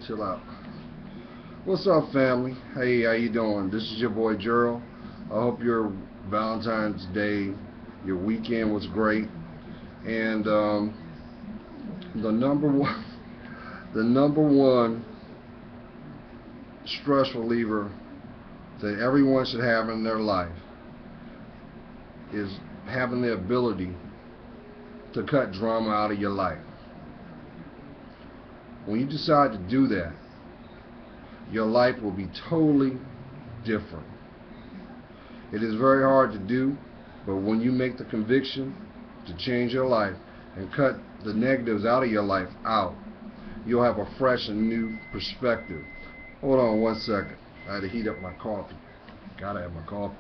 Chill out. What's up, family? Hey, how you doing? This is your boy Gerald. I hope your Valentine's Day, your weekend was great. And the number one, the number one stress reliever that everyone should have in their life is having the ability to cut drama out of your life. When you decide to do that, your life will be totally different. It is very hard to do, but when you make the conviction to change your life and cut the negatives out of your life out, you'll have a fresh and new perspective. Hold on one second. I had to heat up my coffee. Gotta have my coffee.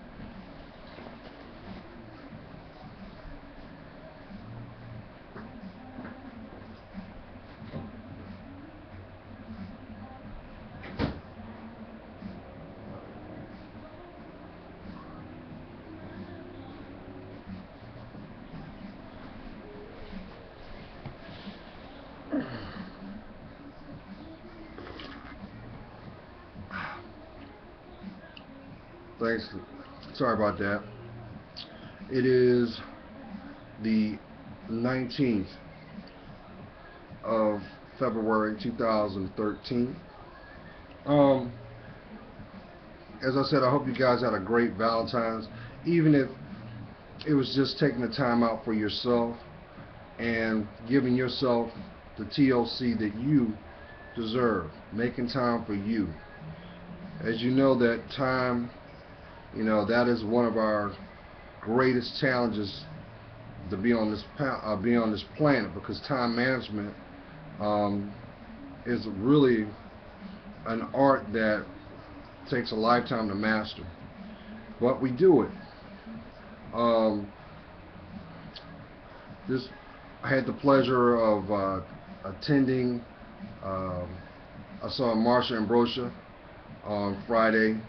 Thanks. Sorry about that. It is the 19th of February 2013. As I said, I hope you guys had a great Valentine's, even if it was just taking the time out for yourself and giving yourself the TLC that you deserve, making time for you. As you know, that time, that is one of our greatest challenges to be on this planet, because time management is really an art that takes a lifetime to master, but we do it. I had the pleasure of attending. I saw Marsha Ambrosius on Friday.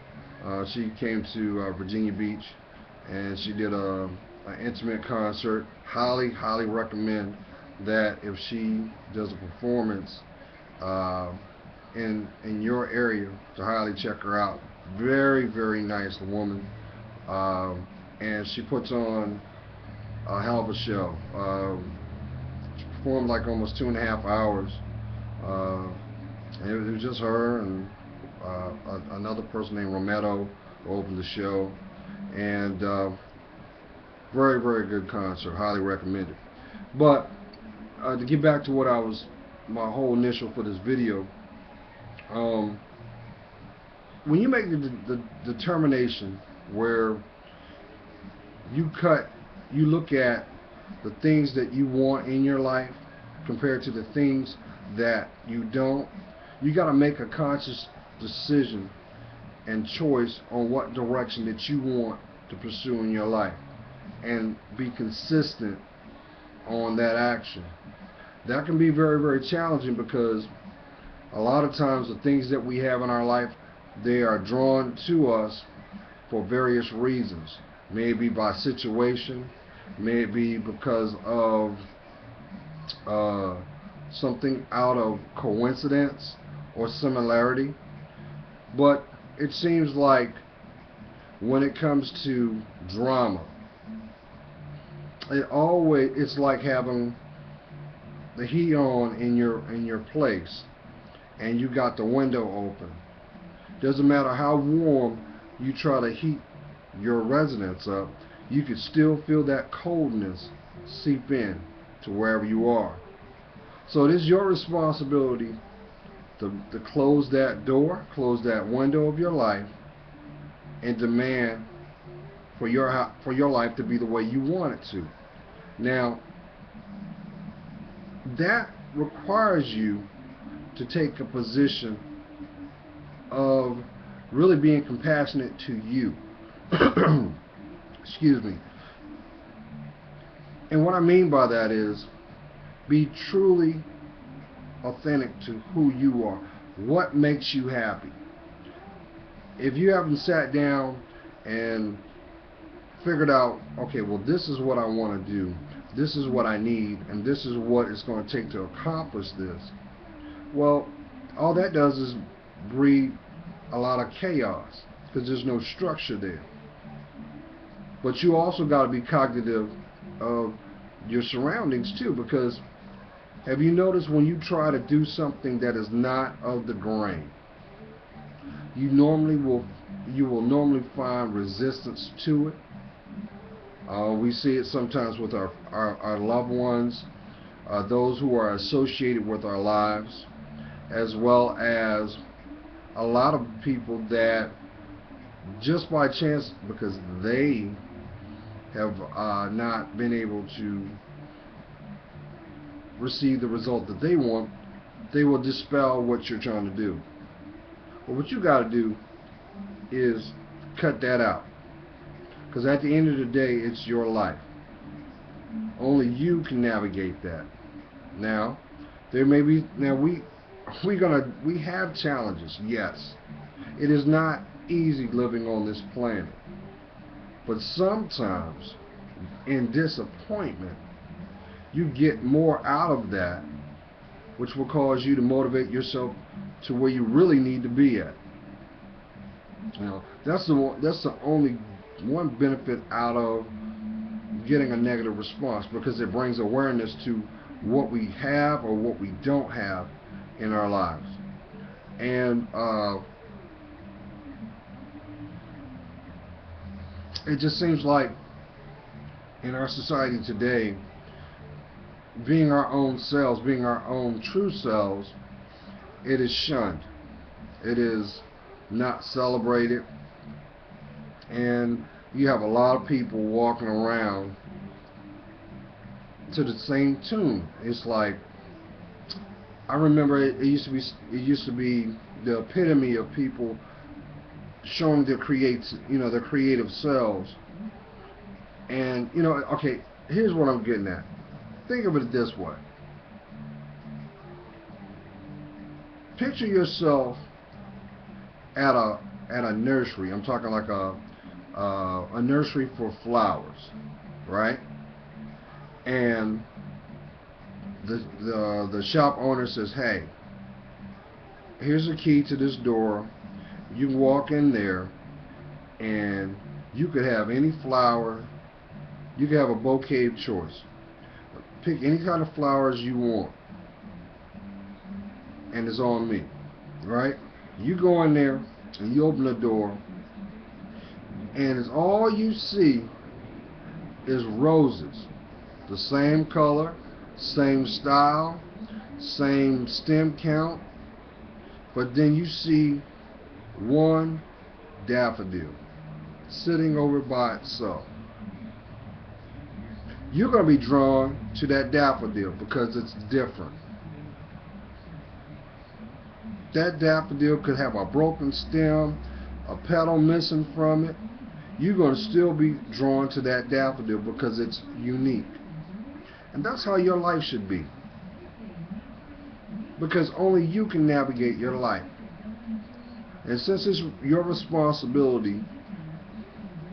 She came to Virginia Beach, and she did an intimate concert. Highly recommend that if she does a performance in your area, to highly check her out. Very nice woman, and she puts on a hell of a show. She performed like almost 2.5 hours, and it was just her and another person named Romero opened the show, and very good concert. Highly recommend it. But to get back to what my whole initial for this video, when you make the determination where you look at the things that you want in your life compared to the things that you don't, you got to make a conscious decision and choice on what direction that you want to pursue in your life, and be consistent on that action. That can be very challenging, because a lot of times the things that we have in our life, they are drawn to us for various reasons. Maybe by situation, maybe because of something out of coincidence or similarity. But it seems like when it comes to drama, it's like having the heat on in your place, and you got the window open. Doesn't matter how warm you try to heat your residence up, you can still feel that coldness seep in to wherever you are. So it is your responsibility to close that door, close that window of your life, and demand for your life to be the way you want it to. Now, that requires you to take a position of really being compassionate to you. Excuse me. And what I mean by that is, be truly authentic to who you are. What makes you happy? If you haven't sat down and figured out, okay, well, this is what I want to do, this is what I need, and this is what it's going to take to accomplish this, well, all that does is breed a lot of chaos because there's no structure there. But you also got to be cognitive of your surroundings too, because have you noticed when you try to do something that is not of the grain, you will normally find resistance to it. We see it sometimes with our loved ones, those who are associated with our lives, as well as a lot of people that just by chance, because they have not been able to receive the result that they want, they will dispel what you're trying to do. But what you got to do is cut that out, because at the end of the day, it's your life. Only you can navigate that. Now, there may be we have challenges. Yes, it is not easy living on this planet, but sometimes in disappointment, you get more out of that, which will cause you to motivate yourself to where you really need to be at. That's the only one benefit out of getting a negative response, because it brings awareness to what we have or what we don't have in our lives. And it just seems like in our society today, being our own selves, being our own true selves, it is shunned. It is not celebrated. And you have a lot of people walking around to the same tune. It's like, I remember it used to be the epitome of people showing their creative selves. And okay, here's what I'm getting at. Think of it this way. Picture yourself at a nursery. I'm talking like a nursery for flowers, right? And the shop owner says, "Hey, here's a key to this door. You can walk in there, and you could have any flower. You could have a bouquet of choice. Pick any kind of flowers you want, and it's on me, right?" You go in there and you open the door, and it's all you see is roses, the same color, same style, same stem count, but then you see one daffodil sitting over by itself. You're going to be drawn to that daffodil because it's different. That daffodil could have a broken stem, a petal missing from it. You're going to still be drawn to that daffodil because it's unique. And that's how your life should be. Because only you can navigate your life. And since it's your responsibility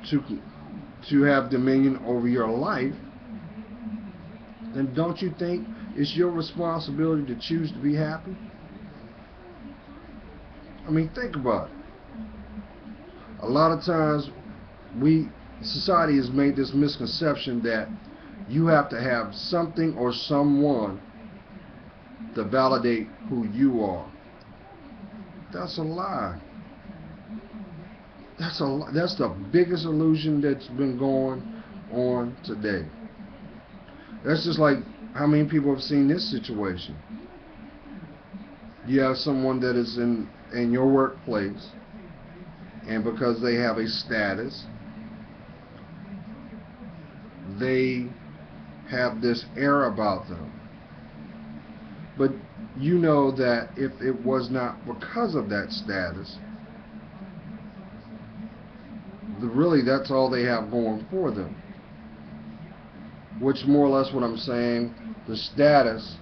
to have dominion over your life, then don't you think it's your responsibility to choose to be happy? I mean, think about it. A lot of times, society has made this misconception that you have to have something or someone to validate who you are. That's a lie. That's the biggest illusion that's been going on today. That's just like how many people have seen this situation. You have someone that is in your workplace, and because they have a status, they have this air about them. But you know that if it was not because of that status, really that's all they have going for them. Which more or less what I'm saying, the status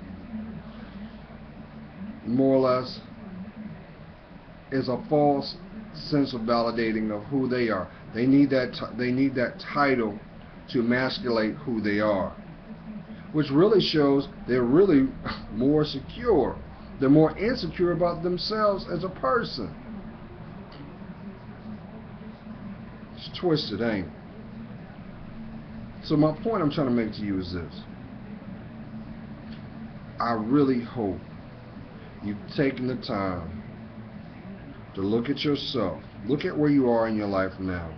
more or less is a false sense of validating of who they are. They need that title to emasculate who they are, which really shows they're really more secure They're more insecure about themselves as a person. It's twisted, ain't it? So my point I'm trying to make to you is this. I really hope you've taken the time to look at yourself. Look at where you are in your life now.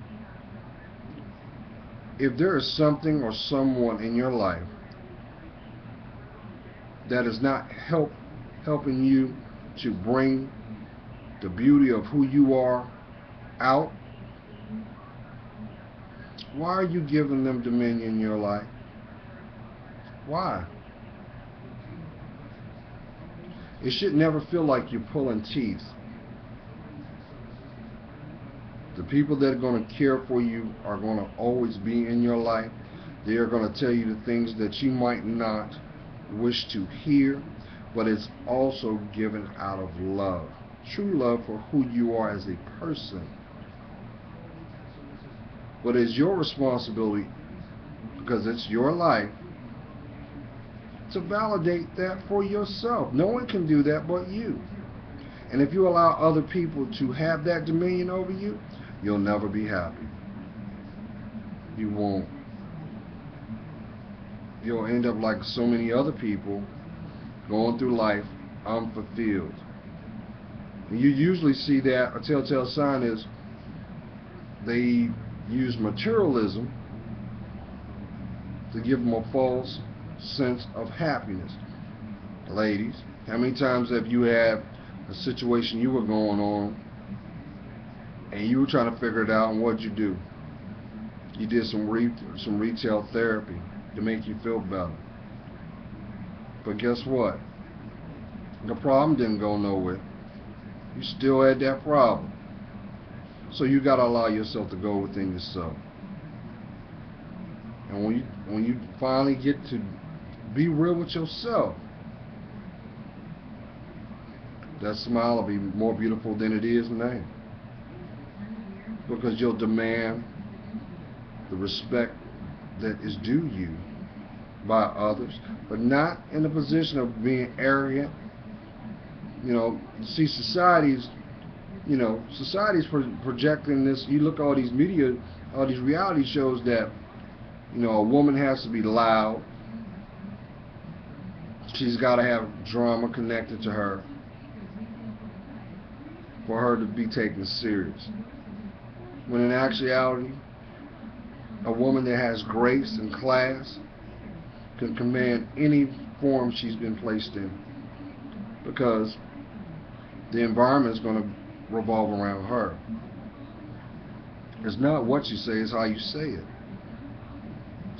If there is something or someone in your life that is not helping you to bring the beauty of who you are out, why are you giving them dominion in your life? Why? It should never feel like you're pulling teeth. The people that are going to care for you are going to always be in your life. They are going to tell you the things that you might not wish to hear, but it's also given out of love. True love for who you are as a person. But it's your responsibility, because it's your life, to validate that for yourself. No one can do that but you. And if you allow other people to have that dominion over you, you'll never be happy. You won't. You'll end up like so many other people, going through life unfulfilled. And you usually see that a telltale sign is they use materialism to give them a false sense of happiness. Ladies, how many times have you had a situation you were going on and you were trying to figure it out, and what'd you do? You did some retail therapy to make you feel better. But guess what? The problem didn't go nowhere. You still had that problem. So you got to allow yourself to go within yourself. And when you finally get to be real with yourself, that smile will be more beautiful than it is now. Because you'll demand the respect that is due you by others, but not in a position of being arrogant. See, society's projecting this. You look at all these media, all these reality shows that, a woman has to be loud. She's got to have drama connected to her for her to be taken serious. When in actuality, a woman that has grace and class can command any form she's been placed in, because the environment is going to revolve around her. It's not what you say, it's how you say it.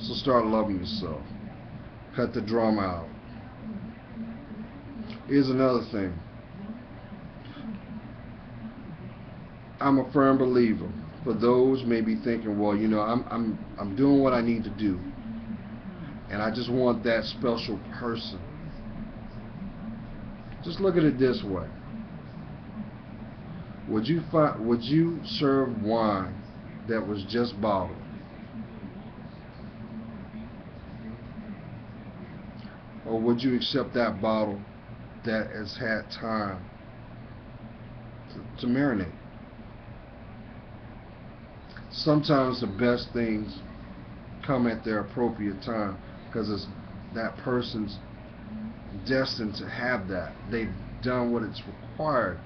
So start loving yourself. Cut the drama out. Here's another thing. I'm a firm believer. For those may be thinking, well, I'm doing what I need to do, and I just want that special person. Just look at it this way. Would you serve wine that was just bottled? Or would you accept that bottle that has had time to marinate? Sometimes the best things come at their appropriate time, because it's that person's destined to have that. They've done what it's required.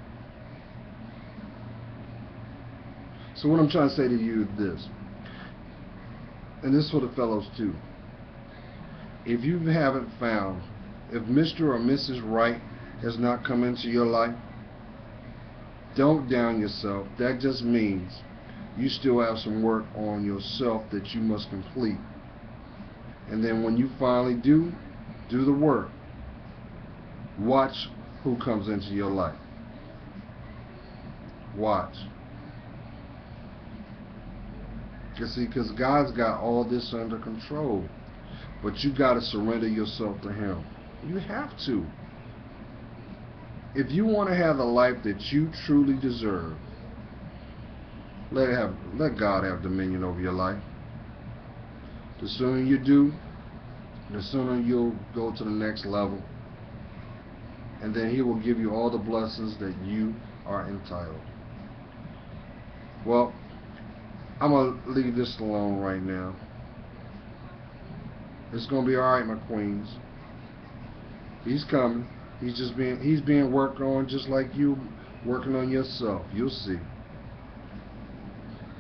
So what I'm trying to say to you is this, and this is for the fellows too. If you haven't found, if Mr. or Mrs. Right has not come into your life, don't down yourself. That just means you still have some work on yourself that you must complete. And then when you finally do the work, watch who comes into your life. Watch. You see, because God's got all this under control. But you got to surrender yourself to Him. You have to. If you want to have the life that you truly deserve, let God have dominion over your life. The sooner you do, the sooner you'll go to the next level. and then He will give you all the blessings that you are entitled. Well, I'm going to leave this alone right now. It's going to be alright, my queens. He's coming. He's being worked on just like you working on yourself. You'll see.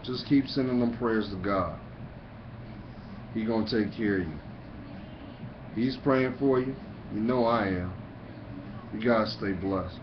Just keep sending them prayers to God. He's going to take care of you. He's praying for you. You know I am. You got to stay blessed.